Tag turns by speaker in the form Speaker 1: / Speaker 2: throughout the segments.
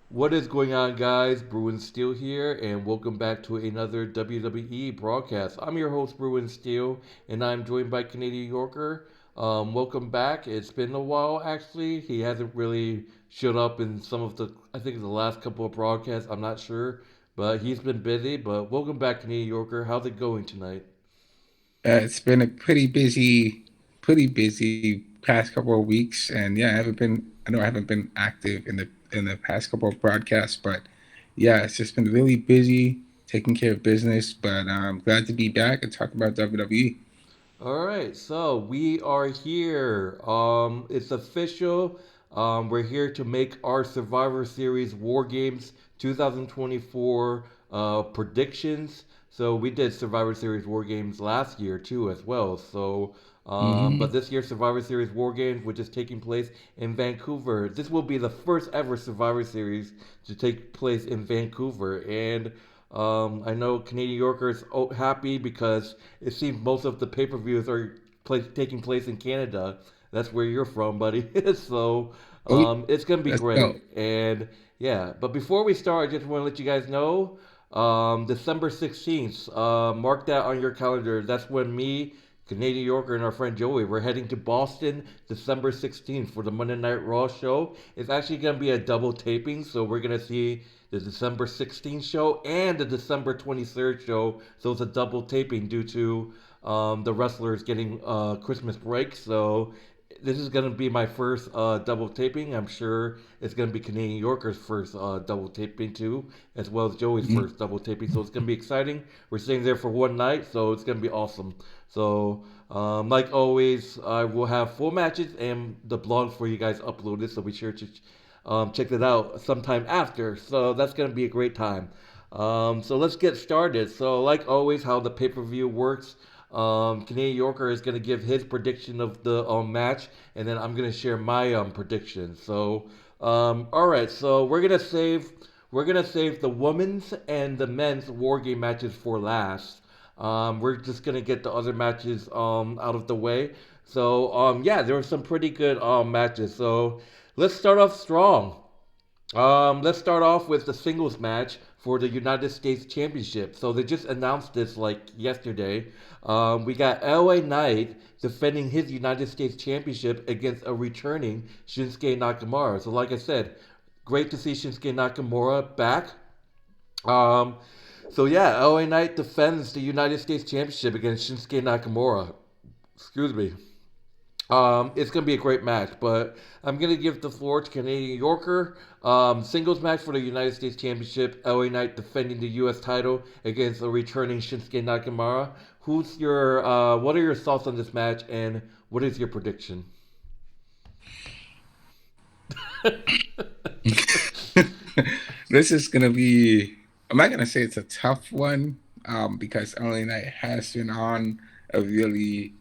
Speaker 1: What is going on, guys? Bruin Steel here, and welcome back to another WWE broadcast. I'm your host, Bruin Steel, and I'm joined by Canadian Yorker. Welcome back. It's been a while, actually. He hasn't really showed up in some of I think the last couple of broadcasts. I'm not sure, but he's been busy. But welcome back, Canadian Yorker. How's it going tonight?
Speaker 2: It's been a pretty busy past couple of weeks, and yeah, I know I haven't been active in the past couple of broadcasts, but yeah, it's just been really busy taking care of business. But I'm glad to be back and talk about WWE.
Speaker 1: All right, so we are here. It's official. We're here to make our Survivor Series War Games 2024 predictions. So we did Survivor Series War Games last year too, as well. So, but
Speaker 2: Hmm.
Speaker 1: this year's Survivor Series War Games, which is taking place in Vancouver, this will be the first ever Survivor Series to take place in Vancouver, and I know Canadian Yorkers happy because it seems most of the pay-per-views are taking place in Canada. That's where you're from, buddy. So
Speaker 2: Oh,
Speaker 1: it's gonna be
Speaker 2: let's go.
Speaker 1: great. And yeah, but before we start, I just want to let you guys know, December 16th. Mark that on your calendar. That's when me, Canadian Yorker, and our friend Joey, we're heading to Boston December 16th for the Monday Night Raw show. It's actually gonna be a double taping, so we're gonna see the December 16th show and the December 23rd show. So it's a double taping due to the wrestlers getting Christmas break. So this is going to be my first double taping. I'm sure it's going to be Canadian Yorker's first double taping too, as well as Joey's
Speaker 2: Mhm.
Speaker 1: first double taping. So it's going to be exciting. We're staying there for one night, so it's going to be awesome. So, like always, I will have full matches and the blog for you guys uploaded. So be sure to check it out sometime after. So that's going to be a great time. So let's get started. So, like always, how the pay per view works. Canadian Yorker is going to give his prediction of the match, and then I'm going to share my prediction. So, all right. So we're gonna save the women's and the men's war game matches for last. We're just gonna get the other matches out of the way. So yeah, there were some pretty good matches. So let's start off strong. Let's start off with the singles match for the United States Championship. So they just announced this like yesterday. We got LA Knight defending his United States Championship against a returning Shinsuke Nakamura. So like I said, great to see Shinsuke Nakamura back. Um, so yeah, LA Knight defends the United States Championship against Shinsuke Nakamura. Excuse me. It's gonna be a great match, but I'm gonna give the floor to Canadian Yorker. Singles match for the United States Championship. LA Knight defending the U.S. title against a returning Shinsuke Nakamura. Who's your? What are your thoughts on this match, and what is your prediction?
Speaker 2: This is gonna be. I'm not gonna say it's a tough one, because LA Knight has been on a really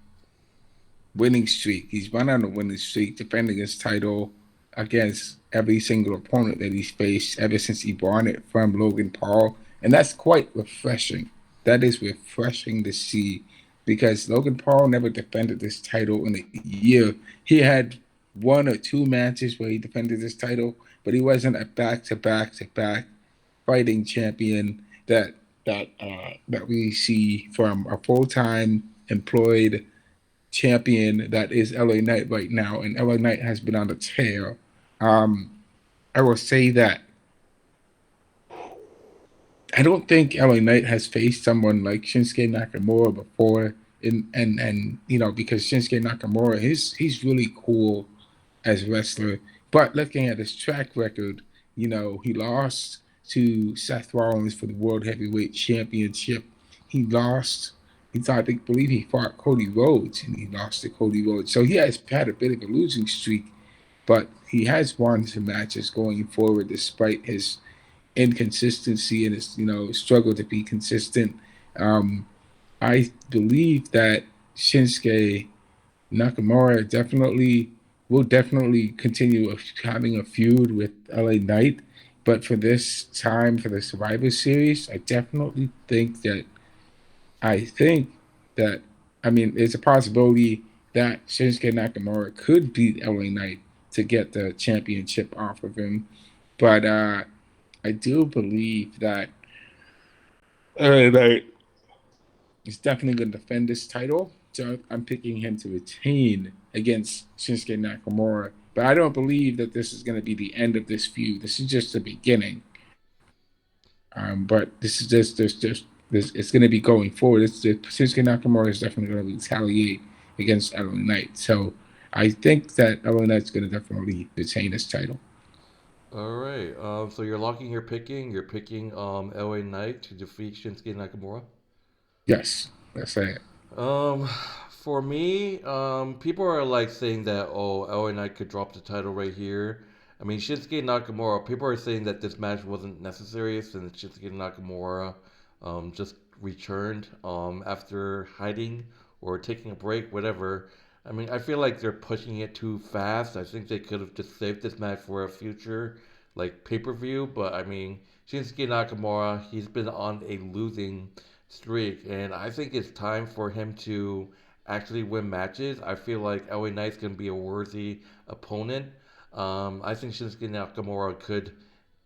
Speaker 2: winning streak. He's run on a winning streak, defending his title against every single opponent that he's faced ever since he won it from Logan Paul. And that's quite refreshing. That is refreshing to see because Logan Paul never defended this title in a year. He had one or two matches where he defended this title, but he wasn't a back-to-back-to-back fighting champion that we see from a full-time employed champion that is LA Knight right now, and LA Knight has been on a tear. Um, I will say that I don't think LA Knight has faced someone like Shinsuke Nakamura before, and because Shinsuke Nakamura he's really cool as a wrestler, but looking at his track record, he lost to Seth Rollins for the World Heavyweight Championship. He lost. I think, believe he fought Cody Rhodes and he lost to Cody Rhodes. So he has had a bit of a losing streak, but he has won some matches going forward despite his inconsistency and his struggle to be consistent. Um, I believe that Shinsuke Nakamura will definitely continue having a feud with LA Knight, but for this time for the Survivor Series, I think that I mean there's a possibility that Shinsuke Nakamura could beat LA Knight to get the championship off of him, but I do believe that that he's definitely going to defend this title. So I'm picking him to retain against Shinsuke Nakamura. But I don't believe that this is going to be the end of this feud. This is just the beginning. But this is just it's going to be going forward. Shinsuke Nakamura is definitely going to retaliate against LA Knight. So I think that LA Knight's going to definitely retain this title.
Speaker 1: All right. So you're locking your picking. You're picking LA Knight to defeat Shinsuke Nakamura.
Speaker 2: Yes, that's it.
Speaker 1: Um, for me, people are like saying that LA Knight could drop the title right here. I mean, Shinsuke Nakamura. People are saying that this match wasn't necessary since Shinsuke Nakamura just returned after hiding or taking a break, whatever. I mean, I feel like they're pushing it too fast. I think they could have just saved this match for a future like pay-per-view. But I mean, Shinsuke Nakamura, he's been on a losing streak, and I think it's time for him to actually win matches. I feel like LA Knight's gonna be a worthy opponent. I think Shinsuke Nakamura could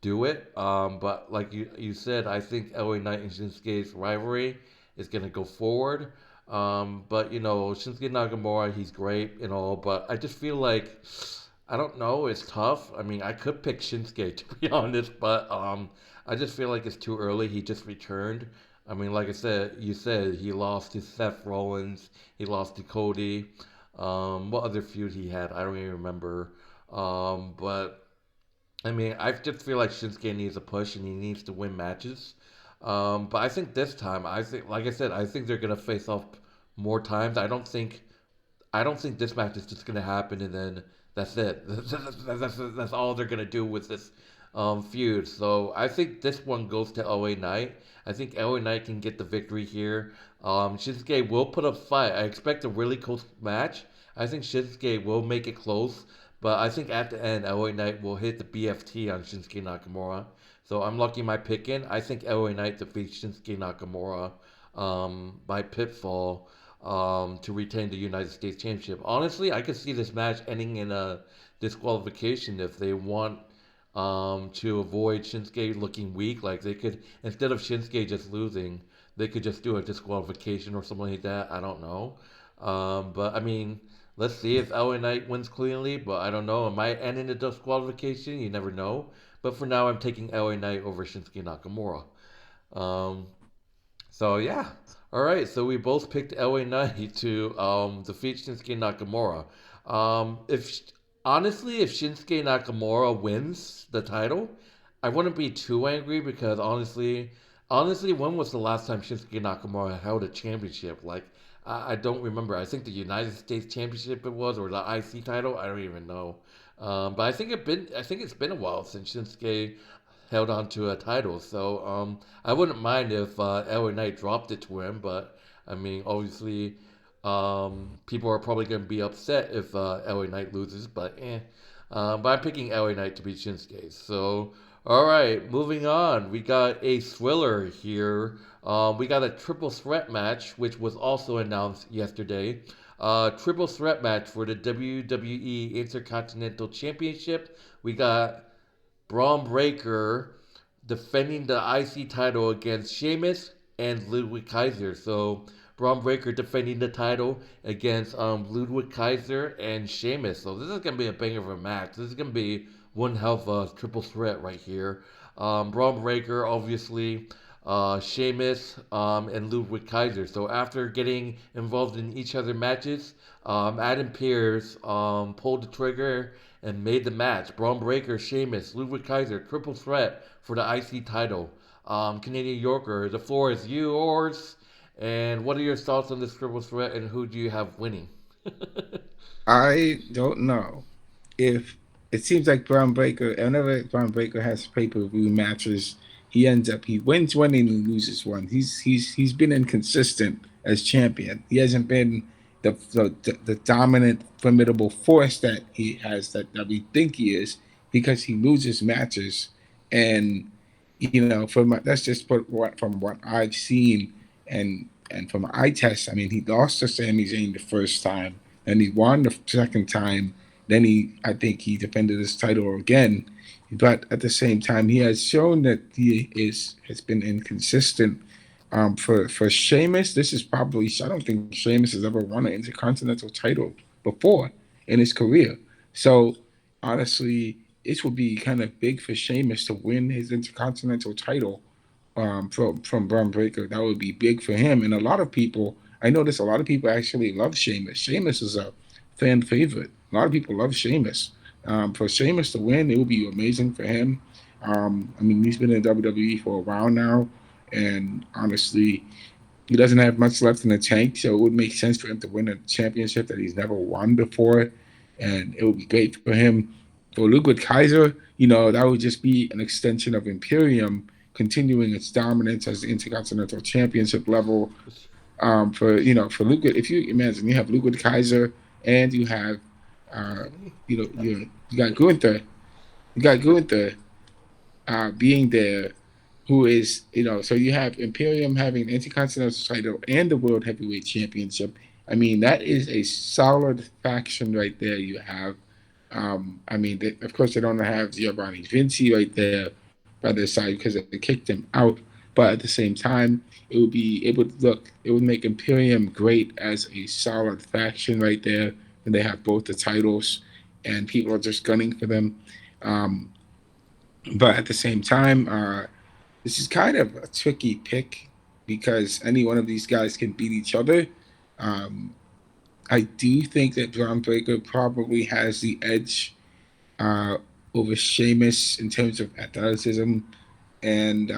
Speaker 1: do it, but like you said, I think LA Knight and Shinsuke's rivalry is gonna go forward. But you know, Shinsuke Nakamura, he's great and all, but I just feel like I don't know. It's tough. I mean, I could pick Shinsuke to be honest, but I just feel like it's too early. He just returned. I mean, like I said, you said he lost to Seth Rollins. He lost to Cody. What other feud he had? I don't even remember. But I mean, I just feel like Shinsuke needs a push and he needs to win matches. But I think this time, I think, like I said, I think they're gonna face off more times. I don't think this match is just gonna happen and then that's it. That's all they're gonna do with this feud. So I think this one goes to LA Knight. I think LA Knight can get the victory here. Shinsuke will put up a fight. I expect a really close match. I think Shinsuke will make it close, but I think at the end LA Knight will hit the BFT on Shinsuke Nakamura. So I'm lucky my pick in. I think LA Knight defeats Shinsuke Nakamura by pitfall to retain the United States Championship. Honestly, I could see this match ending in a disqualification if they want to avoid Shinsuke looking weak. Like they could, instead of Shinsuke just losing, they could just do a disqualification or something like that. I don't know. But I mean, let's see if LA Knight wins cleanly. But I don't know. It might end in a disqualification. You never know. But for now, I'm taking LA Knight over Shinsuke Nakamura. Um, so yeah, all right. So we both picked LA Knight to defeat Shinsuke Nakamura. If honestly, if Shinsuke Nakamura wins the title, I wouldn't be too angry because honestly, when was the last time Shinsuke Nakamura held a championship? Like I don't remember. I think the United States Championship it was, or the IC title. I don't even know. But I think it's been a while since Shinsuke held on to a title. So I wouldn't mind if LA Knight dropped it to him, but I mean, obviously, people are probably going to be upset if LA Knight loses, but eh. But I'm picking LA Knight to beat Shinsuke. So, all right, moving on. We got a thriller here. We got a triple threat match, which was also announced yesterday. Triple threat match for the WWE Intercontinental Championship. We got Braun Breaker defending the IC title against Sheamus and Ludwig Kaiser. So Braun Breaker defending the title against Ludwig Kaiser and Sheamus. So this is gonna be a banger of a match. This is gonna be one hell of a triple threat right here. Braun Breaker, obviously, Sheamus, and Ludwig Kaiser. So after getting involved in each other matches, Adam Pearce pulled the trigger and made the match. Braun Breaker, Sheamus, Ludwig Kaiser, triple threat for the IC title. Canadian Yorker, the floor is yours. And what are your thoughts on this triple threat, and who do you have winning?
Speaker 2: I don't know if it seems like Braun Breaker. Whenever Braun Breaker has pay-per-view matches, he wins one and he loses one. He's been inconsistent as champion. He hasn't been the dominant, formidable force that he has that we think he is because he loses matches. And that's just from what I've seen and from eye test. I mean, he lost to Sami Zayn the first time, and he won the second time Then I think he defended his title again, but at the same time, he has shown that he is has been inconsistent. For Sheamus, this is probably I don't think Sheamus has ever won an intercontinental title before in his career. So honestly, it would be kind of big for Sheamus to win his intercontinental title from Bron Breakker. That would be big for him. And a lot of people, I notice a lot of people actually love Sheamus. Sheamus is a fan favorite. A lot of people love Sheamus. For Sheamus to win, it would be amazing for him. I mean, he's been in WWE for a while now, and honestly, he doesn't have much left in the tank, so it would make sense for him to win a championship that he's never won before, and it would be great for him. For Ludwig Kaiser, that would just be an extension of Imperium continuing its dominance as the Intercontinental Championship level. For Ludwig, if you imagine you have Ludwig Kaiser and you have, uh, you got Gunther, you got Gunther being there, who is, so you have Imperium having the Intercontinental title and the World Heavyweight Championship. I mean, that is a solid faction right there. You have, I mean, of course, they don't have Giovanni Vinci right there by their side because they kicked him out. But at the same time, it would make Imperium great as a solid faction right there, and they have both the titles, and people are just gunning for them. Um, but at the same time, this is kind of a tricky pick because any one of these guys can beat each other. Um, I do think that Braun Breaker probably has the edge uh, over Sheamus in terms of athleticism, and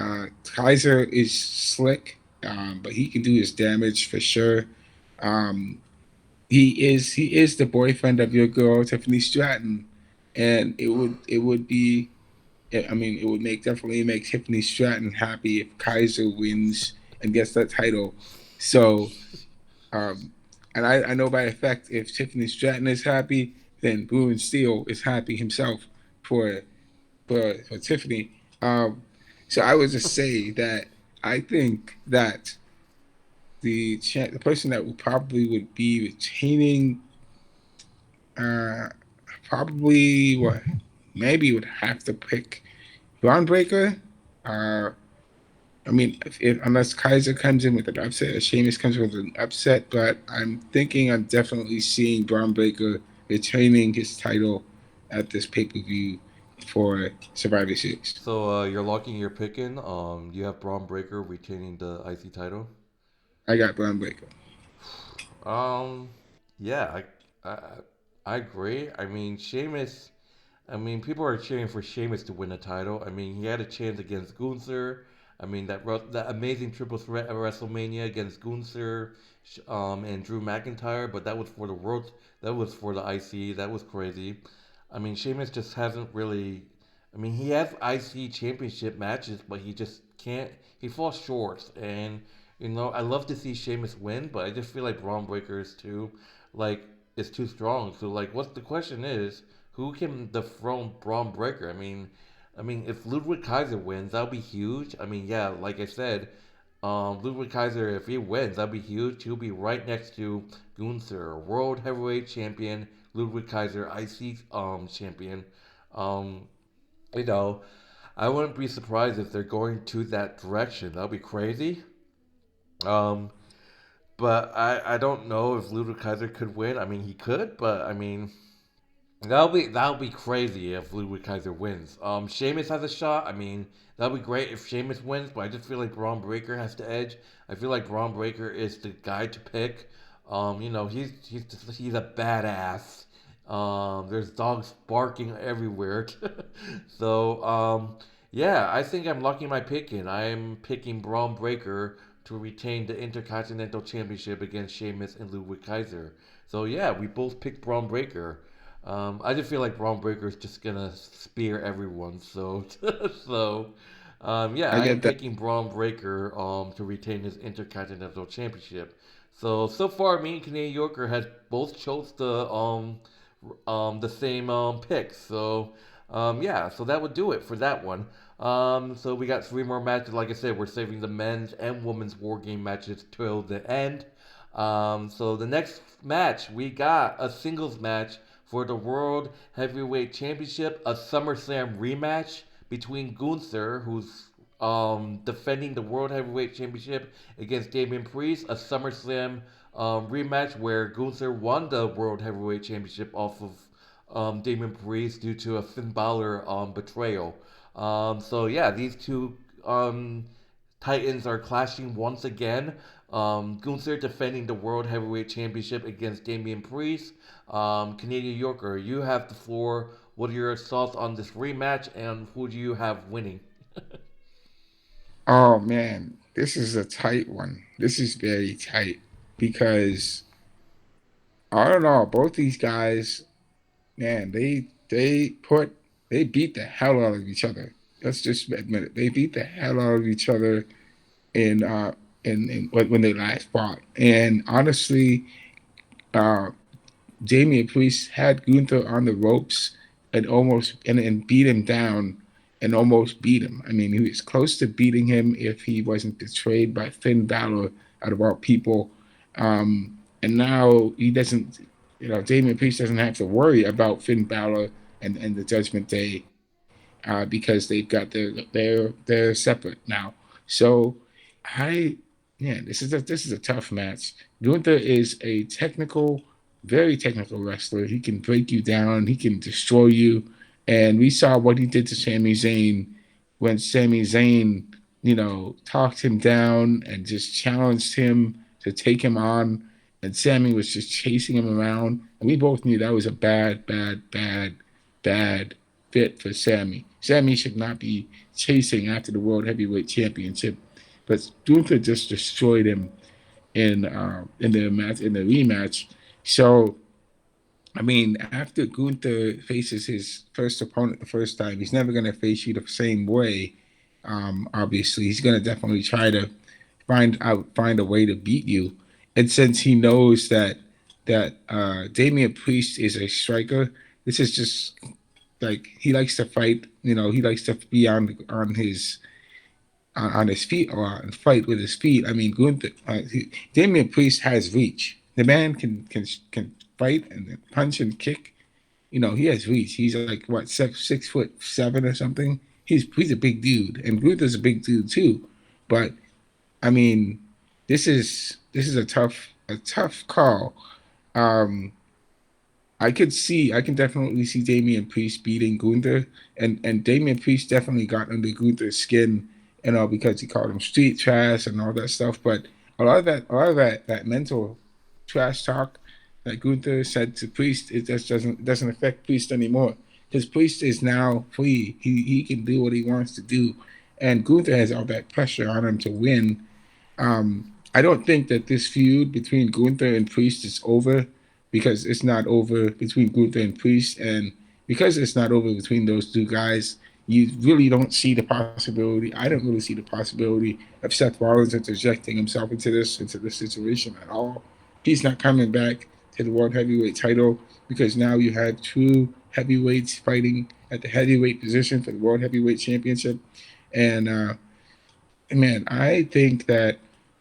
Speaker 2: Kaiser is slick, but he can do his damage for sure. Um, he is the boyfriend of your girl Tiffany Stratton, and it would be I mean, it would definitely make Tiffany Stratton happy if Kaiser wins and gets that title. So, um, and I know by effect, if Tiffany Stratton is happy, then Bruin Steele is happy himself for for Tiffany. So I would just say that I think that the person that would be retaining uh, probably what maybe would have to pick Groundbreaker. Uh, I mean, unless Kaiser comes in with an upset or Sheamus comes with an upset, but I'm definitely seeing Braun Breaker retaining his title at this pay per view for Survivor Series.
Speaker 1: So you're locking your pick in. You have Braun Breaker retaining the IC title.
Speaker 2: I got Braun Breaker.
Speaker 1: Um, yeah, I I agree. I mean, Sheamus. I mean, people are cheering for Sheamus to win the title. I mean, he had a chance against Gunther. I mean, that amazing triple threat at WrestleMania against Gunther, and Drew McIntyre. But that was for the world. That was for the IC. That was crazy. I mean, Sheamus just hasn't really. I mean, he has IC championship matches, but he just can't. He falls short. And I love to see Sheamus win, but I just feel like Braun Breaker is too, like, is too strong. So, like, what's the question is, who can dethrone Braun Breaker? I mean, if Ludwig Kaiser wins, that'll be huge. I mean, yeah, like I said, Ludwig Kaiser, if he wins, that'll be huge. He'll be right next to Gunther, World Heavyweight Champion, Ludwig Kaiser, IC champion. Um, you know, I wouldn't be surprised if they're going to that direction. That'll be crazy. Um, but I don't know if Ludwig Kaiser could win. I mean, he could, but I mean, that'll be crazy if Ludwig Kaiser wins. Sheamus has a shot. I mean, that'll be great if Sheamus wins, but I just feel like Braun Breaker has the edge. I feel like Braun Breaker is the guy to pick. He's a badass. There's dogs barking everywhere. So, yeah, I think I'm locking my pick in. I'm picking Braun Breaker to retain the Intercontinental Championship against Sheamus and Ludwig Kaiser. So yeah, we both picked Braun Breaker. I just feel like Braun Breaker is just gonna spear everyone. So, yeah,
Speaker 2: I
Speaker 1: I am
Speaker 2: get that.
Speaker 1: picking Braun Breaker to retain his Intercontinental Championship. So far, me and Canadian Yorker has both chose the same pick. So yeah, so that would do it for that one. So we got three more matches. Like I said, we're saving the men's and women's war game matches till the end. So the next match we got a singles match for the World Heavyweight Championship, a SummerSlam rematch between Gunther, who's defending the World Heavyweight Championship against Damien Priest, a SummerSlam rematch where Gunther won the World Heavyweight Championship off of Damien Priest due to a Finn Balor betrayal. So yeah, these two Titans are clashing once again. Gunther defending the World Heavyweight Championship against Damien Priest. Canadian Yorker, you have the floor. What are your thoughts on this rematch, and who do you have winning?
Speaker 2: Oh man, this is a tight one. This is very tight because I don't know. Both these guys, man, they beat the hell out of each other. Let's just admit it. They beat the hell out of each other in when they last fought. And honestly, uh, Damian Priest had Gunther on the ropes and beat him down and almost beat him. I mean, he was close to beating him if he wasn't betrayed by Finn Balor out of all people. And now he doesn't, Damian Priest doesn't have to worry about Finn Balor and the Judgment Day because they've got they're separate now. So I this is a tough match. Gunther is a very technical wrestler. He can break you down. He can destroy you. And we saw what he did to Sami Zayn when Sami Zayn, talked him down and just challenged him to take him on. And Sami was just chasing him around. And we both knew that was a bad fit for Sami. Sami should not be chasing after the World Heavyweight Championship. But Gunther just destroyed him in the rematch. So I mean, after Gunther faces his first opponent the first time, he's never going to face you the same way. Obviously, he's going to definitely try to find a way to beat you. And since he knows that Damian Priest is a striker, this is just like he likes to fight. He likes to be on his feet a lot and fight with his feet. I mean, Damian Priest has reach. The man can fight and punch and kick. He has reach. He's like what 6'7" or something. He's a big dude, and Gunther's a big dude too. But I mean, this is a tough call. Um, I can definitely see Damian Priest beating Gunther, and Damian Priest definitely got under Gunther's skin, because he called him street trash and all that stuff. But that mental trash talk that Gunther said to Priest, it just doesn't affect Priest anymore. Because Priest is now free. He can do what he wants to do, and Gunther has all that pressure on him to win. I don't think that this feud between Gunther and Priest is over because it's not over between Gunther and Priest, and because it's not over between those two guys, you really don't see the possibility. I don't really see the possibility of Seth Rollins interjecting himself into this situation at all. He's not coming back to the World Heavyweight title because now you have two heavyweights fighting at the heavyweight position for the World Heavyweight Championship, and man, I think that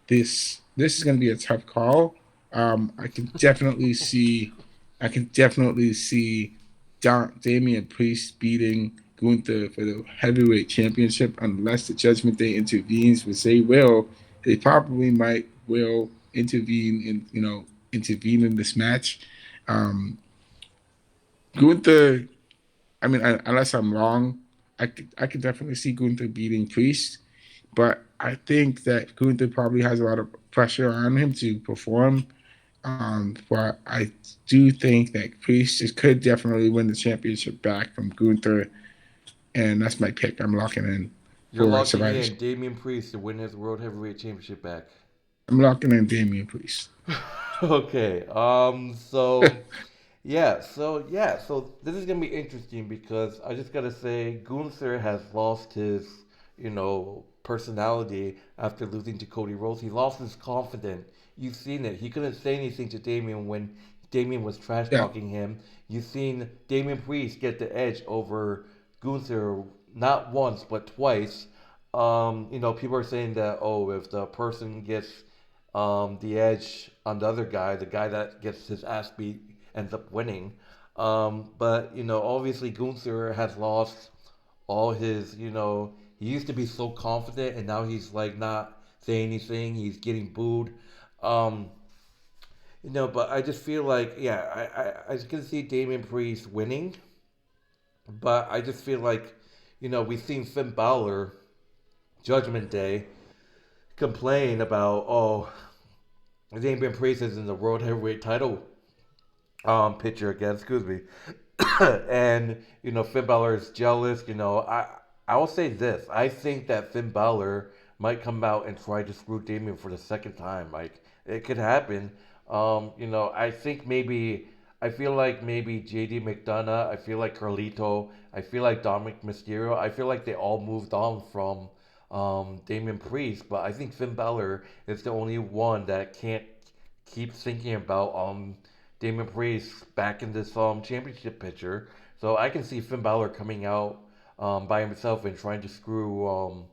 Speaker 2: this is going to be a tough call. I can definitely see, I can definitely see Damian Priest beating Gunther for the heavyweight championship unless the Judgment Day intervenes, which they probably will intervene in this match. Um, Gunther, I mean, unless I'm wrong, I could definitely see Gunther beating Priest. But I think that Gunther probably has a lot of pressure on him to perform. But I do think that could definitely win the championship back from Gunther, and that's my pick. I'm locking in
Speaker 1: You're
Speaker 2: for
Speaker 1: locking
Speaker 2: Survivor
Speaker 1: in
Speaker 2: Series.
Speaker 1: Damien Priest to win his World Heavyweight Championship back.
Speaker 2: I'm locking in Damian Priest.
Speaker 1: Okay. So this is gonna be interesting because I just gotta say Gunther has lost his, personality after losing to Cody Rhodes. He lost his confidence. You've seen it. He couldn't say anything to Damien when Damien was trash
Speaker 2: Yeah,
Speaker 1: talking him. You've seen Damien Priest get the edge over Gunther not once but twice. People are saying that if the person gets the edge on the other guy, the guy that gets his ass beat ends up winning. But obviously Gunther has lost all his. He used to be so confident, and now he's like not saying anything. He's getting booed. Um, but I just feel like, yeah, I just can see Damien Priest winning, but I just feel like, we've seen Finn Balor Judgment Day complain about, oh, Damien Priest is in the World Heavyweight title picture again, excuse me. And Finn Balor is jealous. I will say this: I think that Finn Balor might come out and try to screw Damien for the second time. Like it could happen. I think maybe I feel like maybe JD McDonagh. I feel like Carlito. I feel like Dominic Mysterio. I feel like they all moved on from Damien Priest, but I think Finn Balor is the only one that can't keep thinking about Damon Priest back in this championship picture. So I can see Finn Balor coming out by himself and trying to screw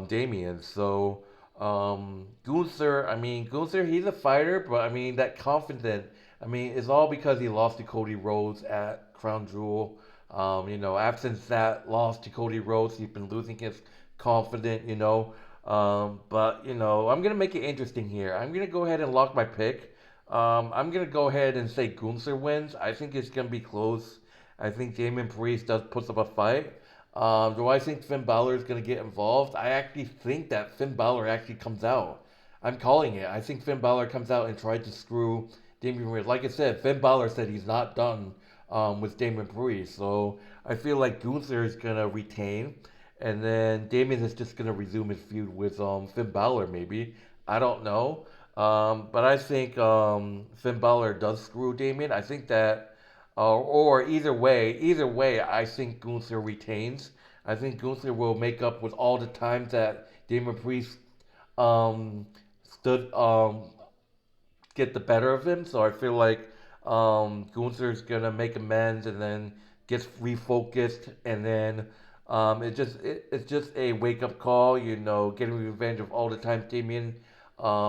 Speaker 1: Damien. So Gunther, I mean Gunther, he's a fighter, but I mean that confident. I mean it's all because he lost to Cody Rhodes at Crown Jewel. Ever since that loss to Cody Rhodes, he's been losing his confidence. But I'm gonna make it interesting here. I'm gonna go ahead and lock my pick. I'm gonna go ahead and say Gunther wins. I think it's gonna be close. I think Damon Priest does put up a fight. Do I think Finn Balor is gonna get involved? I actually think that Finn Balor actually comes out. I'm calling it. I think Finn Balor comes out and tries to screw Damien Priest. Like I said, Finn Balor said he's not done with Damien Priest, so I feel like Gunther is gonna retain, and then Damien is just gonna resume his feud with Finn Balor. Maybe I don't know. But I think Finn Balor does screw Damien. I think that, or either way, I think Gunther retains. I think Gunther will make up with all the times that Damien Priest um, stood get the better of him. So I feel like Gunther's gonna make amends and then gets refocused, and then it's just a wake up call. Getting revenge of all the times Damien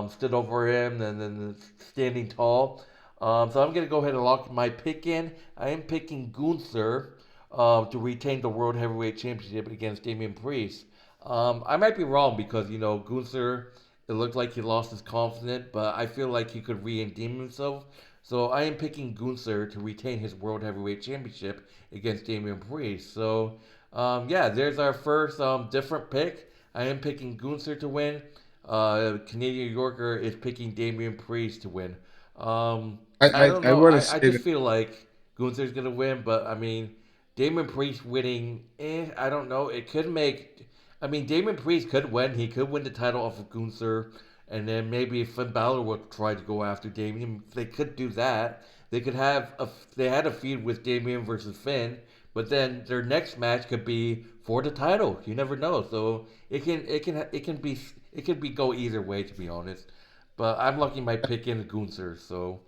Speaker 1: stood over him and then standing tall. So I'm gonna go ahead and lock my pick in. I am picking Gunther to retain the World Heavyweight Championship against Damian Priest. I might be wrong because Gunther, it looked like he lost his confidence, but I feel like he could redeem himself. So I am picking Gunther to retain his World Heavyweight Championship against Damian Priest. So yeah, there's our first different pick. I am picking Gunther to win. Canadian Yorker is picking Damian Priest to win. I don't
Speaker 2: I
Speaker 1: know.
Speaker 2: want to
Speaker 1: I
Speaker 2: say
Speaker 1: just
Speaker 2: that
Speaker 1: feel like Gunther's gonna win, but I mean, Damon Priest winning, I don't know. It could make. I mean, Damon Priest could win. He could win the title off of Gunther, and then maybe if Finn Balor would try to go after Damien, they could do that. They could have a. They had a feud with Damien versus Finn, but then their next match could be for the title. You never know. So it can be go either way, to be honest. But I'm lucky my pick in Gunther. So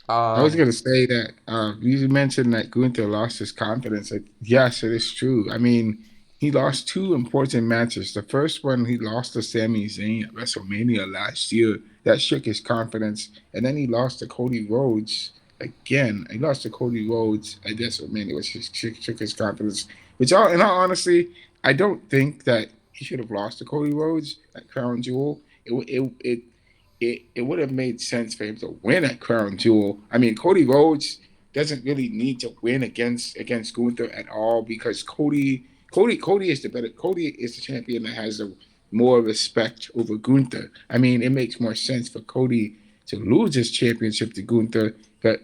Speaker 2: I was
Speaker 1: um,
Speaker 2: gonna say that you mentioned that Gunther lost his confidence. Like, yes, it is true. I mean, he lost two important matches. The first one he lost to Sami Zayn at WrestleMania last year. That shook his confidence, and then he lost to Cody Rhodes again. He lost to Cody Rhodes at WrestleMania, which shook his confidence. Which, in all honesty, I don't think that he should have lost to Cody Rhodes at Crown Jewel. It would have made sense for him to win at Crown Jewel. I mean, Cody Rhodes doesn't really need to win against Gunther at all because Cody is the better. Cody is the champion that has the more respect over Gunther. I mean, it makes more sense for Cody to lose his championship to Gunther, but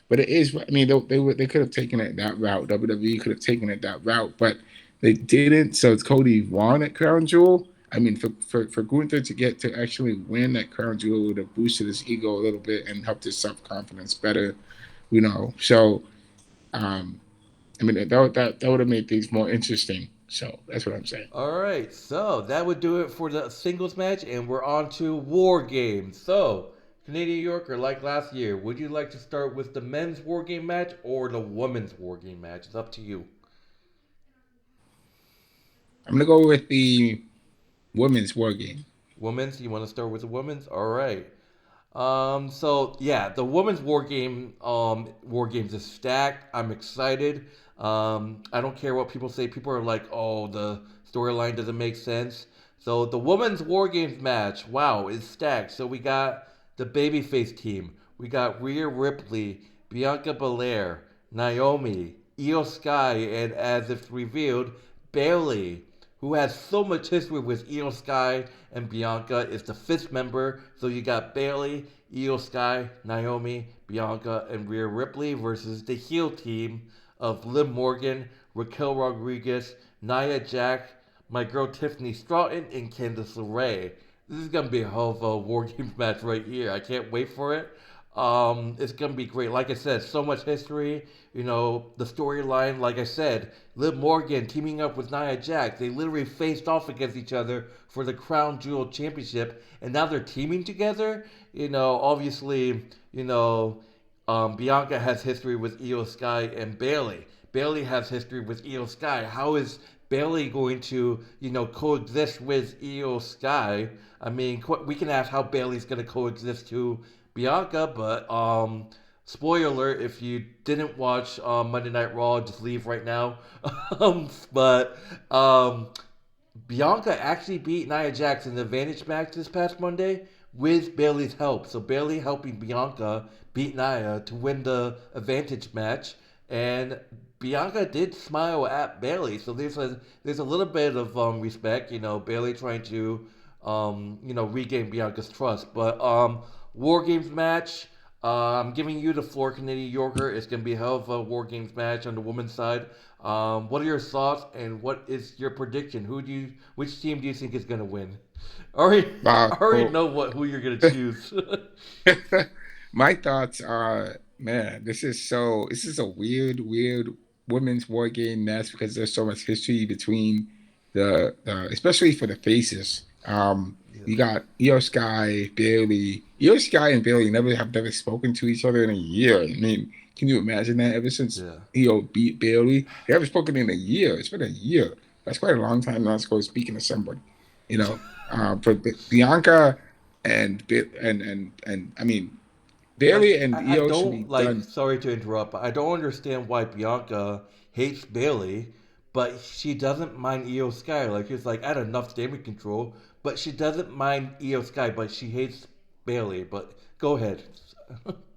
Speaker 2: but it is. I mean, they could have taken it that route. WWE could have taken it that route, but they didn't. So Cody won at Crown Jewel. I mean, for Gunther to get to actually win that Crown Jewel would have boosted his ego a little bit and helped his self confidence better. So um, I mean that would have made things more interesting. So that's what I'm saying.
Speaker 1: all right, so that would do it for the singles match, and we're on to War Games. So, Canadian Yorker, like last year, would you like to start with the men's War Game match or the women's War Game match? It's up to you.
Speaker 2: I'm gonna go with the women's war game.
Speaker 1: Women's, you want to start with the women's? All right. So yeah, the women's war games is stacked. I'm excited. I don't care what people say. People are like, oh, the storyline doesn't make sense. So the women's war games match, wow, is stacked. So we got the babyface team. We got Rhea Ripley, Bianca Belair, Naomi, Io Sky, and as it's revealed, Bailey, who has so much history with Io Sky and Bianca, is the fifth member. So you got Bailey, Io Sky, Naomi, Bianca, and Rhea Ripley versus the heel team of Liv Morgan, Raquel Rodriguez, Nia Jax, my girl Tiffany Stratton, and Candice LeRae. This is gonna be a hell of a War Games match right here. I can't wait for it. It's gonna be great. Like I said, so much history. You know, the storyline. Like I said, Liv Morgan teaming up with Nia Jax. They literally faced off against each other for the Crown Jewel Championship, and now they're teaming together. You know, obviously, you know, Bianca has history with Io Sky and Bailey. Bailey has history with Io Sky. How is Bailey going to, you know, coexist with Io Sky? I mean, we can ask how Bailey's going to coexist to Bianca, but spoiler alert, if you didn't watch Monday Night Raw, just leave right now. But Bianca actually beat Nia Jax in the Advantage match this past Monday with Bailey's help. So Bailey helping Bianca beat Nia to win the Advantage match, and Bianca did smile at Bailey. So there's a little bit of respect. You know, Bailey trying to you know, regain Bianca's trust. But War Games match. I'm giving you the floor, Canadian Yorker. It's gonna be a hell of a War Games match on the women's side. What are your thoughts and what is your prediction? Which team do you think is gonna win? I already
Speaker 2: So
Speaker 1: know who you're gonna choose.
Speaker 2: my thoughts are, man, this is a weird women's war game match because there's so much history between the especially for the faces.
Speaker 1: Yeah.
Speaker 2: You got Io Sky, Bailey. Io Sky and Bailey never spoken to each other in a year. I mean, can you imagine that? Ever since
Speaker 1: Yeah.
Speaker 2: Io beat Bailey, they haven't spoken in a year. It's been a year. That's quite a long time not to go speaking to somebody. You know, but Bianca and I mean
Speaker 1: Like
Speaker 2: Bailey and
Speaker 1: I
Speaker 2: Io should be
Speaker 1: don't like.
Speaker 2: done.
Speaker 1: Sorry to interrupt, but I don't understand why Bianca hates Bailey, but she doesn't mind Io Sky. Like it's like I had enough damage control, but she doesn't mind Io Sky, but she hates Bailey. But go ahead.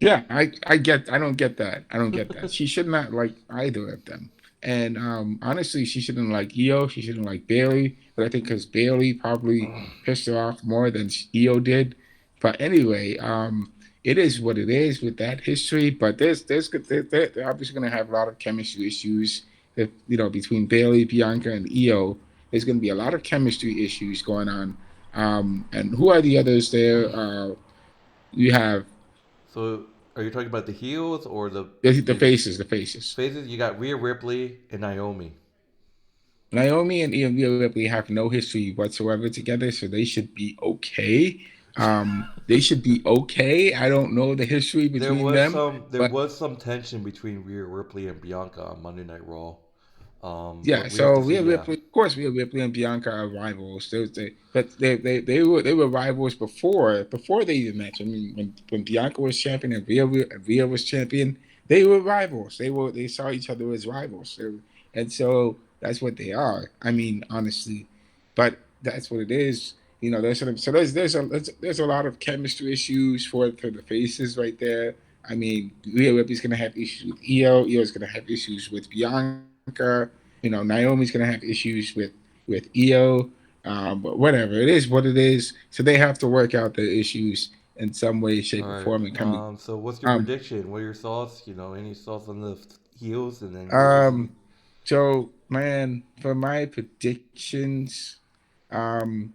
Speaker 2: Yeah, I don't get that. I don't get that. She should not like either of them. And honestly, she shouldn't like Io. She shouldn't like Bailey. But I think because Bailey probably pissed her off more than Io did. But anyway, it is what it is with that history. But they're obviously going to have a lot of chemistry issues. If, you know, between Bailey, Bianca, and Io, there's going to be a lot of chemistry issues going on. And who are the others there? You have
Speaker 1: So are you talking about the heels or
Speaker 2: the
Speaker 1: the
Speaker 2: faces, the faces.
Speaker 1: faces? You got Rhea Ripley and Naomi.
Speaker 2: Naomi and Rhea Ripley have no history whatsoever together, so they should be okay. They should be okay. I don't know the history between them,
Speaker 1: There
Speaker 2: but
Speaker 1: was some tension between Rhea Ripley and Bianca on Monday Night Raw.
Speaker 2: yeah.
Speaker 1: But we have
Speaker 2: So
Speaker 1: to see.
Speaker 2: Rhea
Speaker 1: Yeah.
Speaker 2: Ripley, of course, Rhea Ripley and Bianca are rivals. But they were rivals before they even met. I mean, when Bianca was champion and Rhea was champion, they were rivals. They saw each other as rivals, and so that's what they are. I mean, honestly, but that's what it is. You know, there's a lot of chemistry issues for the faces right there. I mean, Rhea Ripley's gonna have issues with Io. Io's gonna have issues with Bianca. Naomi's gonna have issues with Io. But whatever, it is what it is. So they have to work out the issues in some way,
Speaker 1: All
Speaker 2: shape, or
Speaker 1: right.
Speaker 2: form. And come.
Speaker 1: So what's your
Speaker 2: Um.
Speaker 1: prediction? What are your thoughts? You know, any thoughts on the heels, and then we'll see.
Speaker 2: Um. So man, for my predictions, um,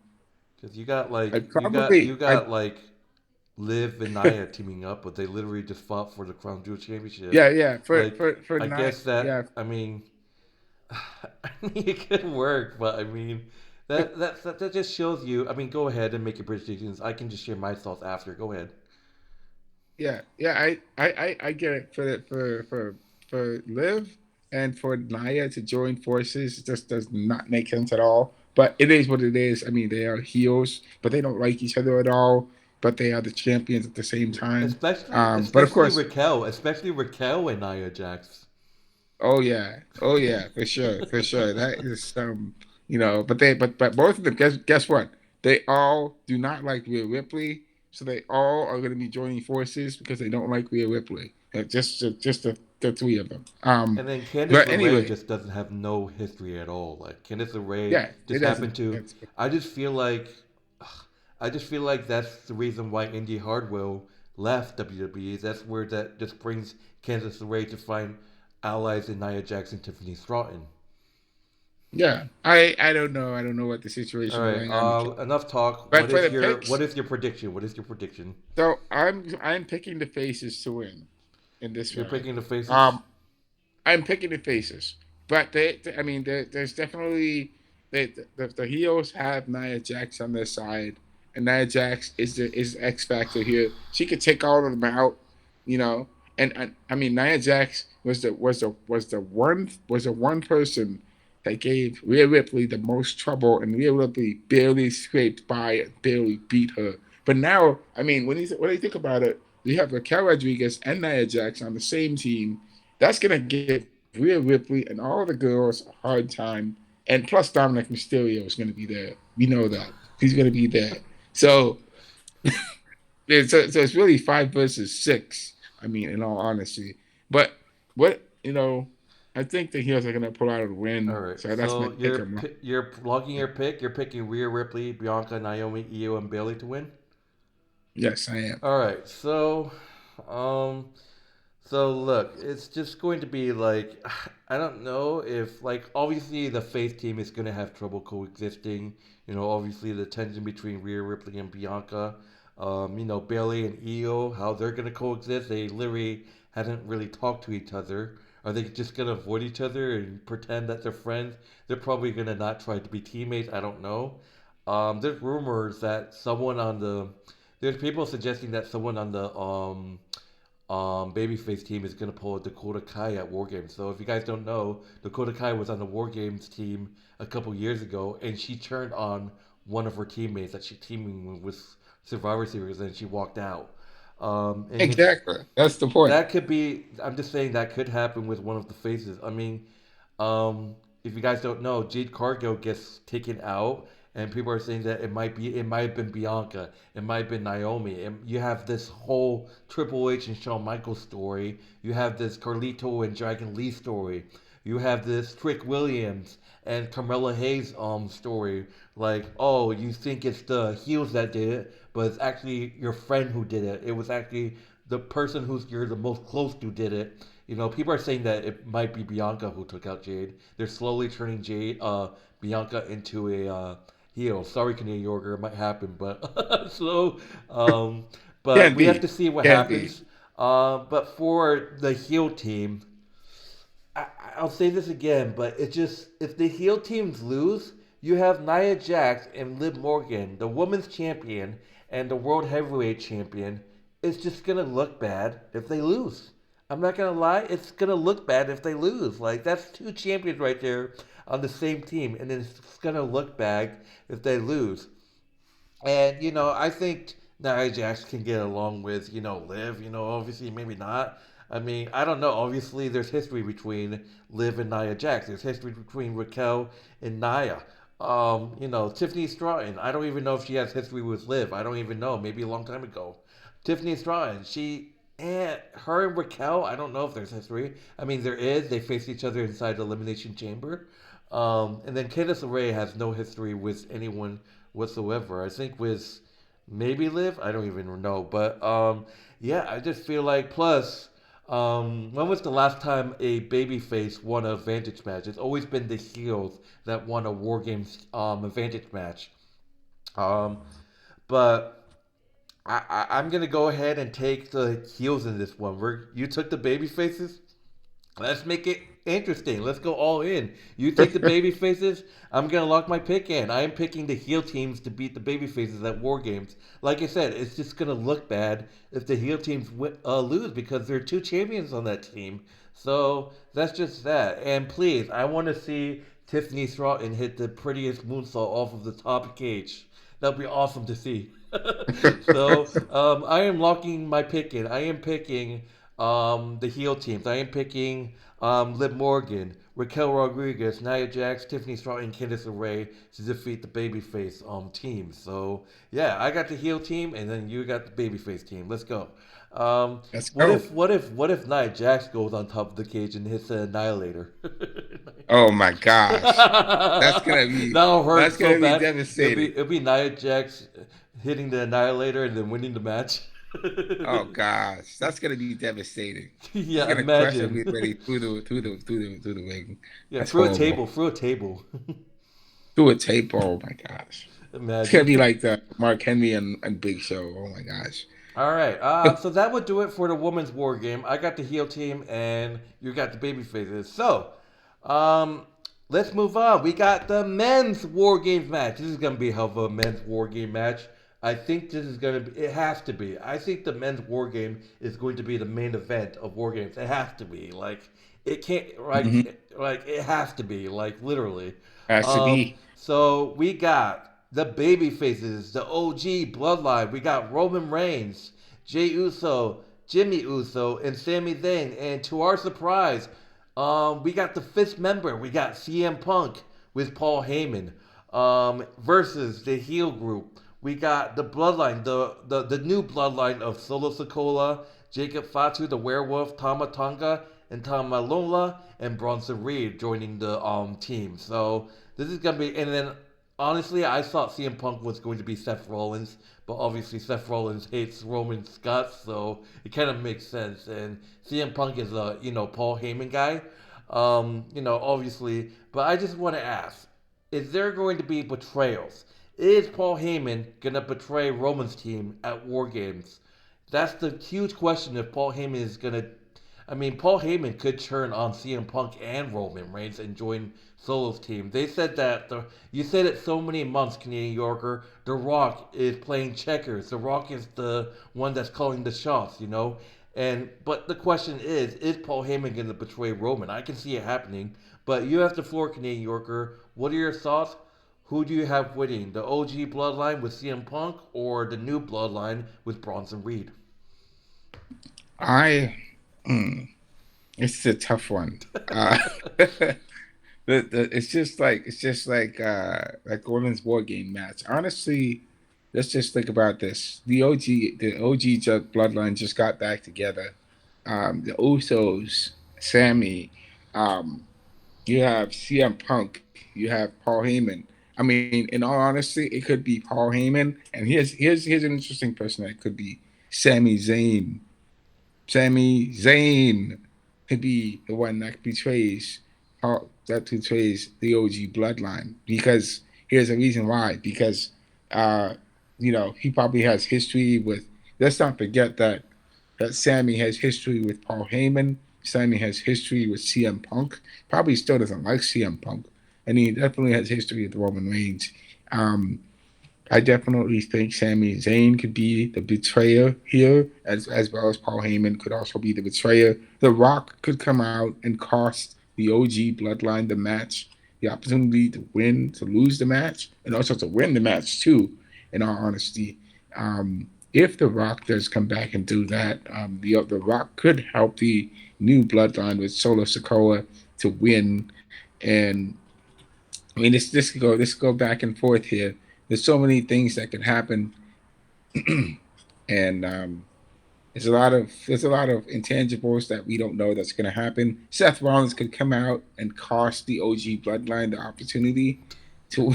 Speaker 1: Because you got like
Speaker 2: I probably
Speaker 1: you
Speaker 2: I
Speaker 1: got like Liv and Nia teaming up, but they literally just fought for the Crown Jewel Championship.
Speaker 2: yeah
Speaker 1: Like,
Speaker 2: for
Speaker 1: I
Speaker 2: night
Speaker 1: guess
Speaker 2: yeah.
Speaker 1: that I mean, I mean it could work, but I mean that just shows you. I mean, go ahead and make your predictions. I can just share my thoughts after. Go ahead.
Speaker 2: Yeah, I get it for Liv and for Naya to join forces. It just does not make sense at all. But it is what it is. I mean, they are heels, but they don't like each other at all. but they are the champions at the same time.
Speaker 1: Especially,
Speaker 2: But of
Speaker 1: especially
Speaker 2: course,
Speaker 1: Raquel, especially Raquel and Nia Jax.
Speaker 2: oh yeah, for sure. That is but both of them. Guess what? They all do not like Rhea Ripley, so they all are going to be joining forces because they don't like Rhea Ripley. Just the three of them.
Speaker 1: And then Candice
Speaker 2: But
Speaker 1: LeRae
Speaker 2: anyway,
Speaker 1: just doesn't have no history at all. Like Candice LeRae
Speaker 2: yeah, it
Speaker 1: just
Speaker 2: doesn't.
Speaker 1: happened to.
Speaker 2: It's
Speaker 1: I just feel like, I just feel like that's the reason why Indy Hardwell left WWE. That's where that just brings Candice LeRae to find allies in Nia Jax and Tiffany Stratton.
Speaker 2: Yeah, I don't know. I don't know what the
Speaker 1: All
Speaker 2: situation
Speaker 1: right.
Speaker 2: going on.
Speaker 1: Enough talk.
Speaker 2: But for the picks,
Speaker 1: What is your prediction? What is your prediction?
Speaker 2: so I'm picking the faces to win in this
Speaker 1: You're
Speaker 2: one.
Speaker 1: picking the faces.
Speaker 2: Um, I'm picking the faces, but I mean, there's definitely the heels have Nia Jax on their side, and Nia Jax is the X factor here. She could take all of them out, you know. And I mean, Nia Jax was the one person that gave Rhea Ripley the most trouble, and Rhea Ripley barely scraped by and barely beat her. But now, I mean, when you think about it, you have Raquel Rodriguez and Nia Jax on the same team. That's gonna give Rhea Ripley and all the girls a hard time. And plus, Dominic Mysterio is going to be there. We know that he's going to be there. So, so it's really 5 versus 6. I mean, in all honesty, but what I think the heels are going to pull out a
Speaker 1: All
Speaker 2: win.
Speaker 1: right.
Speaker 2: So that's my
Speaker 1: So
Speaker 2: pick.
Speaker 1: you're logging your pick. You're picking Rhea Ripley, Bianca, Naomi, Io, and Bailey to win.
Speaker 2: Yes, I am.
Speaker 1: All right. Um, so look, it's just going to be like I don't know if like obviously the face team is going to have trouble coexisting. Obviously the tension between Rhea Ripley and Bianca. Bailey and Io, how they're going to coexist. They literally haven't really talked to each other. Are they just going to avoid each other and pretend that they're friends? They're probably going to not try to be teammates. I don't know. There's rumors that there's people suggesting that someone on the babyface team is going to pull Dakota Kai at WarGames. So if you guys don't know, Dakota Kai was on the WarGames team a couple years ago, and she turned on one of her teammates that she teaming with Survivor Series, and she walked out. And if
Speaker 2: Exactly. That's the point.
Speaker 1: that could be, I'm just saying that could happen with one of the faces. I mean, if you guys don't know, Jade Cargill gets taken out, and people are saying that it might have been Bianca, it might have been Naomi. And you have this whole Triple H and Shawn Michaels story. You have this Carlito and Dragon Lee story. You have this Trick Williams and Carmella Hayes story. Like, oh, you think it's the heels that did it, but it's actually your friend who did it. It was actually the person who's you're the most close to did it. People are saying that it might be Bianca who took out Jade. They're slowly turning Bianca into a heel. Sorry, Canadian Yorker, it might happen, but so, but
Speaker 2: Can't
Speaker 1: we have
Speaker 2: be.
Speaker 1: to see what
Speaker 2: Can't be.
Speaker 1: happens. But for the heel team, I'll say this again, but it's just if the heel teams lose, you have Nia Jax and Liv Morgan, the women's champion and the world heavyweight champion. It's just gonna look bad if they lose. I'm not gonna lie, it's gonna look bad if they lose. Like that's two champions right there on the same team, and it's gonna look bad if they lose. And I think Nia Jax can get along with Liv. Obviously maybe not. I mean, I don't know. Obviously, there's history between Liv and Nia Jax. There's history between Raquel and Nia. Tiffany Stratton. I don't even know if she has history with Liv. I don't even know. Maybe a long time ago. Tiffany Stratton. Her and Raquel. I don't know if there's history. I mean, there is. They faced each other inside the Elimination Chamber. And then Candice LeRae has no history with anyone whatsoever. I think with maybe Liv. I don't even know. But yeah, I just feel like plus. When was the last time a babyface won a Advantage match? It's always been the heels that won a War Games Advantage match. Um, but I'm gonna go ahead and take the heels in this one. You took the baby faces. Let's make it interesting. Let's go all in. You take the baby faces. I'm gonna lock my pick in. I am picking the heel teams to beat the baby faces at War Games. Like I said, it's just gonna look bad if the heel teams lose because there are two champions on that team. So that's just that. And please, I want to see Tiffany Stratton hit the prettiest moonsault off of the top cage. That'll be awesome to see. So I am locking my pick in. I am picking the heel teams. I am picking Liv Morgan, Raquel Rodriguez, Nia Jax, Tiffany Stratton, and Candice LeRae to defeat the babyface team. So yeah, I got the heel team, and then you got the babyface team. Let's go.
Speaker 2: Let's
Speaker 1: What
Speaker 2: go.
Speaker 1: if what if what if Nia Jax goes on top of the cage and hits the Annihilator?
Speaker 2: Oh my gosh, that's gonna be
Speaker 1: That'll hurt
Speaker 2: that's
Speaker 1: so
Speaker 2: gonna be
Speaker 1: bad.
Speaker 2: devastating.
Speaker 1: It'll be Nia Jax hitting the Annihilator and then winning the match.
Speaker 2: Oh gosh, that's gonna be devastating. She's
Speaker 1: Yeah,
Speaker 2: gonna crush
Speaker 1: imagine.
Speaker 2: everybody through the ring.
Speaker 1: Yeah,
Speaker 2: That's
Speaker 1: through a
Speaker 2: horrible.
Speaker 1: table, through a table.
Speaker 2: Through a tape. Oh my gosh, it's gonna
Speaker 1: Imagine.
Speaker 2: be like the Mark Henry and Big Show. Oh my gosh.
Speaker 1: All right. So that would do it for the women's war game. I got the heel team, and you got the baby faces. So, um, let's move on. We got the men's war games match. This is gonna be a hell of a men's war game match. I think this is gonna be. It has to be. I think the men's war game is going to be the main event of war games. It has to be. Like it can't.
Speaker 2: Hmm.
Speaker 1: Like it has to be. Like literally.
Speaker 2: Has to be.
Speaker 1: So we got the baby faces, the OG bloodline. We got Roman Reigns, Jey Uso, Jimmy Uso, and Sami Zayn. And to our surprise, we got the fifth member. We got CM Punk with Paul Heyman versus the heel group. We got the bloodline, the new bloodline of Solo Sokola, Jacob Fatu, the werewolf, Tama Tonga, and Tama Lola, and Bronson Reed joining the team. So this is gonna be, and then honestly, I thought CM Punk was going to be Seth Rollins, but obviously Seth Rollins hates Roman's guts, so it kind of makes sense. And CM Punk is a Paul Heyman guy, obviously. But I just want to ask: is there going to be betrayals? Is Paul Heyman gonna betray Roman's team at War Games? That's the huge question. If Paul Heyman is gonna I mean, Paul Heyman could turn on CM Punk and Roman Reigns and join Solo's team. They said that you said it so many months, Canadian Yorker. The Rock is playing checkers. The Rock is the one that's calling the shots, And but the question is Paul Heyman going to betray Roman? I can see it happening, but you have the floor, Canadian Yorker. What are your thoughts? Who do you have winning? The OG Bloodline with CM Punk or the new Bloodline with Bronson Reed?
Speaker 2: I. Mm, it's a tough one. It's just like Gordon's war game match. Honestly, let's just think about this. The OG bloodline just got back together. The Usos, Sammy, um, you have CM Punk, you have Paul Heyman. I mean, in all honesty, it could be Paul Heyman, and here's an interesting person that could be Sami Zayn. Sami Zayn could be the one that betrays the OG bloodline. Because here's the reason why. Because uh, he probably has history with. Let's not forget that Sammy has history with Paul Heyman. Sammy has history with CM Punk. Probably still doesn't like CM Punk, and he definitely has history with Roman Reigns. Um, I definitely think Sami Zayn could be the betrayer here, as well as Paul Heyman could also be the betrayer. The Rock could come out and cost the OG Bloodline the match, the opportunity to win, to lose the match, and also to win the match too. In all honesty, if the Rock does come back and do that, the Rock could help the new Bloodline with Solo Sikoa to win. And I mean, this could go back and forth here. There's so many things that could happen, and there's a lot of intangibles that we don't know that's going to happen. Seth Rollins could come out and cost the OG Bloodline the opportunity to,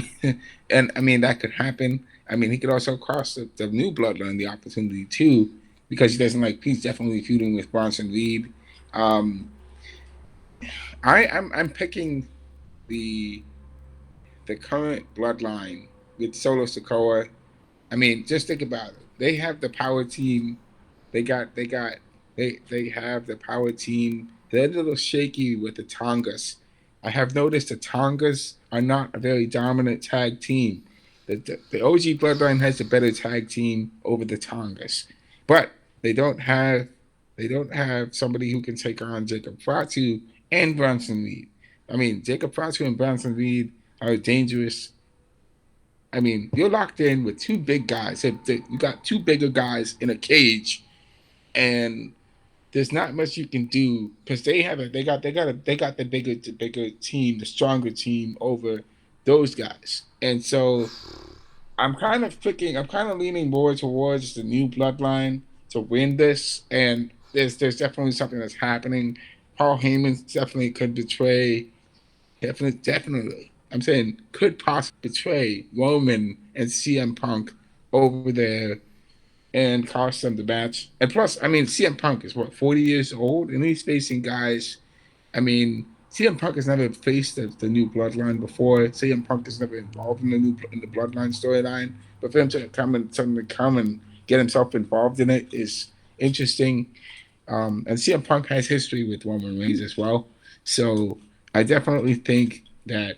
Speaker 2: and I mean that could happen. I mean he could also cost the new Bloodline the opportunity too, because he doesn't like. He's definitely feuding with Bronson Reed. Um, I'm picking the the current Bloodline with Solo Sikoa. I mean, just think about it. They have the power team. They have the power team. They're a little shaky with the Tongas. I have noticed the Tongas are not a very dominant tag team. The OG Bloodline has a better tag team over the Tongas, but they don't have they don't have somebody who can take on Jacob Fatu and Bronson Reed. I mean, Jacob Fatu and Bronson Reed are dangerous I mean, you're locked in with two big guys. You got two bigger guys in a cage, and there's not much you can do because they got the bigger team, the stronger team over those guys. And so I'm kind of leaning more towards the new bloodline to win this. And there's definitely something that's happening. Paul Heyman definitely could betray, definitely. I'm saying could possibly betray Roman and CM Punk over there and cost them the match. And plus, I mean, CM Punk is what 40 years old, and he's facing guys. I mean, CM Punk has never faced the new Bloodline before. CM Punk is never involved in the Bloodline storyline. But for him to come and get himself involved in it is interesting. And CM Punk has history with Roman Reigns as well. So I definitely think that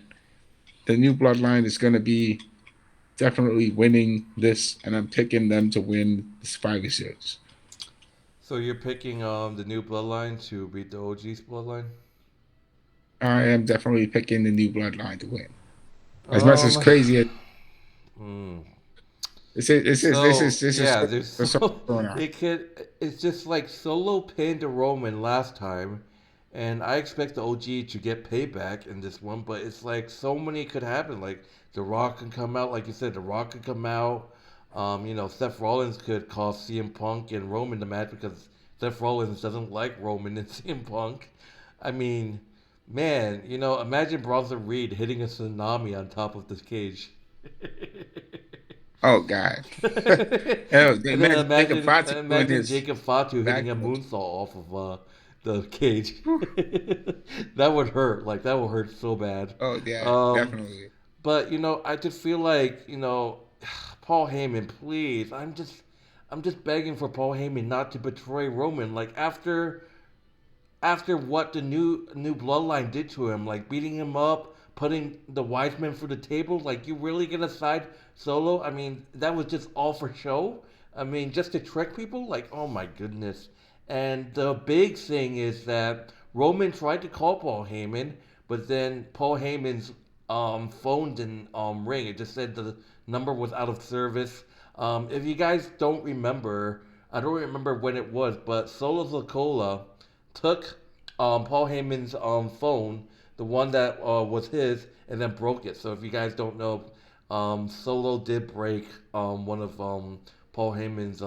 Speaker 2: the new Bloodline is going to be definitely winning this, and I'm picking them to win the Survivor Series.
Speaker 1: So you're picking the new bloodline to beat the OG's bloodline?
Speaker 2: I am definitely picking the new Bloodline to win. As much as
Speaker 1: Um,
Speaker 2: crazy as
Speaker 1: hmm.
Speaker 2: this
Speaker 1: So
Speaker 2: is
Speaker 1: yeah, there's
Speaker 2: there's so
Speaker 1: so
Speaker 2: going on.
Speaker 1: they could. It's just like Solo pinned Roman last time, and I expect the OG to get payback in this one. But it's like so many could happen. Like The Rock can come out, like you said, The Rock could come out. Seth Rollins could cost CM Punk and Roman the match because Seth Rollins doesn't like Roman and CM Punk. I mean, man, imagine Bronson Reed hitting a tsunami on top of this cage.
Speaker 2: Oh God. Oh,
Speaker 1: And then
Speaker 2: imagine Jacob
Speaker 1: imagine
Speaker 2: Fatu doing
Speaker 1: imagine
Speaker 2: his
Speaker 1: Jacob Fatu hitting a
Speaker 2: backflips.
Speaker 1: moonsault off of the cage. That would hurt. Like that would hurt so bad.
Speaker 2: Oh yeah,
Speaker 1: Um,
Speaker 2: definitely.
Speaker 1: but I just feel like Paul Heyman, please. I'm just begging for Paul Heyman not to betray Roman. Like after what the new bloodline did to him, like beating him up, putting the wise men for the table, like you really gonna side Solo? I mean, that was just all for show. I mean, just to trick people. Like, oh my goodness. And the big thing is that Roman tried to call Paul Heyman, but then Paul Heyman's phone didn't ring. It just said the number was out of service. If you guys don't remember, I don't remember when it was, but Solo Sokola took Paul Heyman's phone, the one that was his, and then broke it. So if you guys don't know, Solo did break one of Paul Heyman's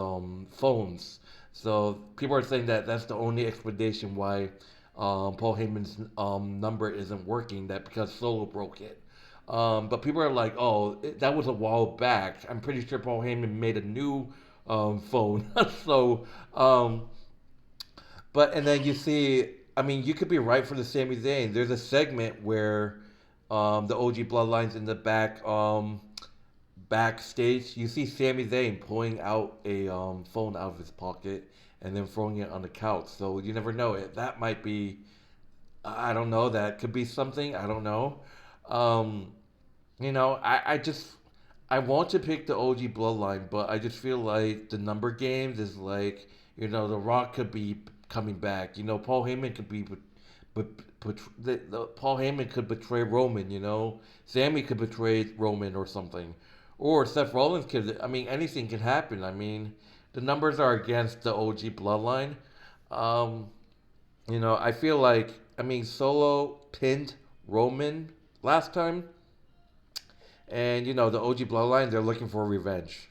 Speaker 1: phones. So people are saying that that's the only explanation why Paul Heyman's number isn't working. That because Solo broke it. But people are like, oh, that was a while back. I'm pretty sure Paul Heyman made a new phone. So um, but and then you see, I mean, you could be right for the Sami Zayn. There's a segment where the OG Bloodlines in the backstage. You see Sami Zayn pulling out a phone out of his pocket and then throwing it on the couch. So you never know. That might be. I don't know. That could be something. I don't know. Um, I want to pick the OG Bloodline, but I just feel like the number games is like, The Rock could be coming back. Paul Heyman could be, Paul Heyman could betray Roman. Sammy could betray Roman or something, or Seth Rollins could. I mean, anything can happen. I mean, the numbers are against the OG Bloodline. Um, I feel like Solo pinned Roman last time, and the OG Bloodline, they're looking for revenge.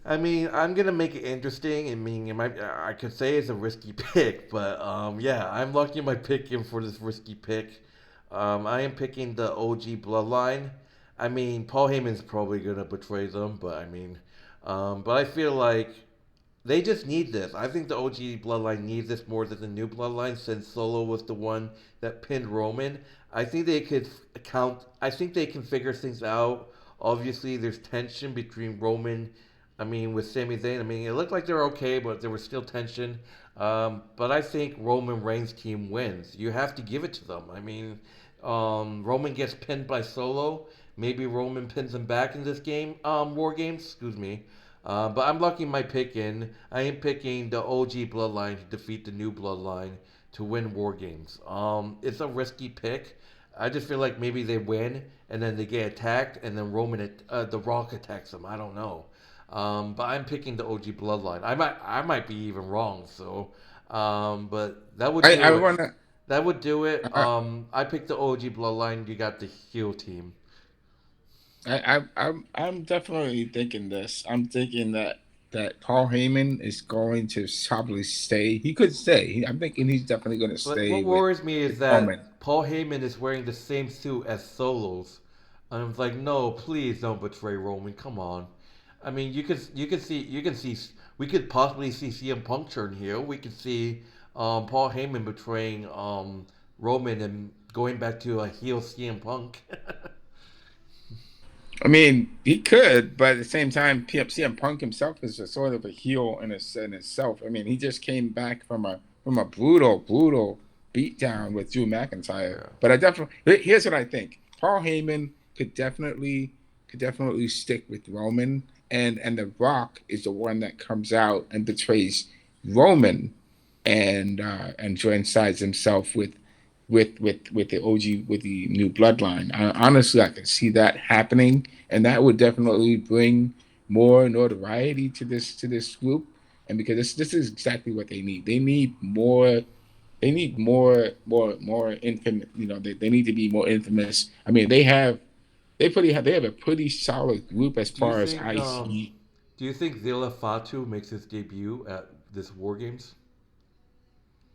Speaker 1: I'm gonna make it interesting. I could say it's a risky pick, but yeah, I'm locking my pick in for this risky pick. I am picking the OG Bloodline. Paul Heyman's probably gonna betray them, but but I feel like they just need this. I think the OG bloodline needs this more than the new bloodline since Solo was the one that pinned Roman. I think they could account. I think they can figure things out. Obviously, there's tension between Roman. With Sami Zayn. It looked like they're okay, but there was still tension. But I think Roman Reigns' team wins. You have to give it to them. Roman gets pinned by Solo. Maybe Roman pins him back in this game. War games. Excuse me. But I'm locking my pick in. I am picking the OG Bloodline to defeat the new Bloodline to win War Games. It's a risky pick. I just feel like maybe they win and then they get attacked and then the Rock attacks them. I don't know. But I'm picking the OG Bloodline. I might be even wrong. So, but that would
Speaker 2: I
Speaker 1: do it.
Speaker 2: wanna.
Speaker 1: That would do it.
Speaker 2: I,
Speaker 1: I picked the OG Bloodline. You got the heel team.
Speaker 2: I'm definitely thinking this. I'm thinking that Paul Heyman is going to probably stay. He could stay. I'm thinking he's definitely going to
Speaker 1: But
Speaker 2: stay
Speaker 1: what
Speaker 2: with
Speaker 1: worries me is
Speaker 2: Roman.
Speaker 1: that Paul Heyman is wearing the same suit as Solos. And I was like, no, please don't betray Roman. Come on. I mean, you can see we could possibly see CM Punk turn heel. We could see Paul Heyman betraying Roman and going back to a heel CM Punk.
Speaker 2: I mean, he could, but at the same time, CM Punk himself is a sort of a heel in itself. I mean, he just came back from a brutal beatdown with Drew McIntyre.
Speaker 1: Yeah.
Speaker 2: But I definitely here's what I think: Paul Heyman could definitely stick with Roman, and The Rock is the one that comes out and betrays Roman, and joins sides himself with the OG with the new bloodline. Honestly, I can see that happening, and that would definitely bring more notoriety to this group. And because this is exactly what they need. They need more. They need more infamous. They need to be more infamous. I mean, they have a pretty solid group as
Speaker 1: Do you
Speaker 2: far as
Speaker 1: think
Speaker 2: I see.
Speaker 1: do you think Zilla Fatu makes his debut at this War Games?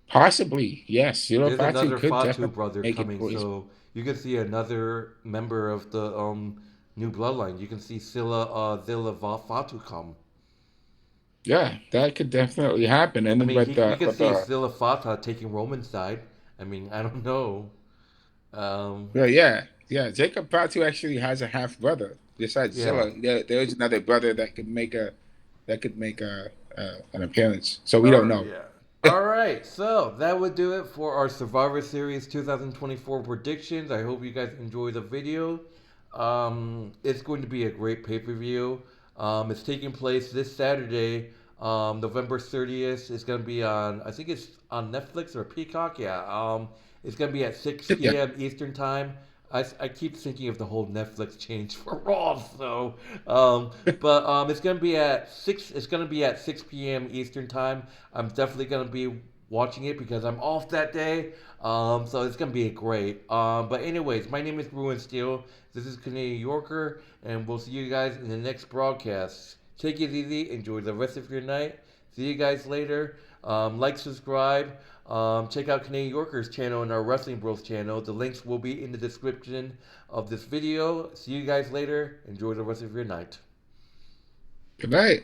Speaker 2: Possibly, yes. Zero
Speaker 1: There's
Speaker 2: Fatu
Speaker 1: another
Speaker 2: could
Speaker 1: Fatu
Speaker 2: definitely
Speaker 1: brother
Speaker 2: make it
Speaker 1: coming,
Speaker 2: for his.
Speaker 1: so you can see another member of the new bloodline. You can see Fatu come.
Speaker 2: Yeah, that could definitely happen. And
Speaker 1: I
Speaker 2: then,
Speaker 1: mean, we can
Speaker 2: but
Speaker 1: see Zilla Fata taking Roman's side. I mean, I don't know. Um,
Speaker 2: yeah. Jacob Fatu actually has a half brother besides
Speaker 1: yeah.
Speaker 2: Zilla. There's another brother that could make an appearance. So we don't know.
Speaker 1: Yeah. All right. So that would do it for our Survivor Series 2024 predictions. I hope you guys enjoy the video. It's going to be a great pay per view. It's taking place this Saturday, November 30th. It's going to be on, I think it's on Netflix or Peacock. Yeah. It's going to be at 6
Speaker 2: Yeah,
Speaker 1: p.m. Eastern Time. I keep thinking of the whole Netflix change for Raw, so it's gonna be at six. It's gonna be at 6 p.m. Eastern time. I'm definitely gonna be watching it because I'm off that day. So it's gonna be great. But anyways, my name is Ruin Steel. This is Canadian Yorker, and we'll see you guys in the next broadcast. Take it easy. Enjoy the rest of your night. See you guys later. Like, subscribe. Check out Canadian Yorker's channel and our Wrestling Bros channel. The links will be in the description of this video. See you guys later. Enjoy the rest of your night.
Speaker 2: good night.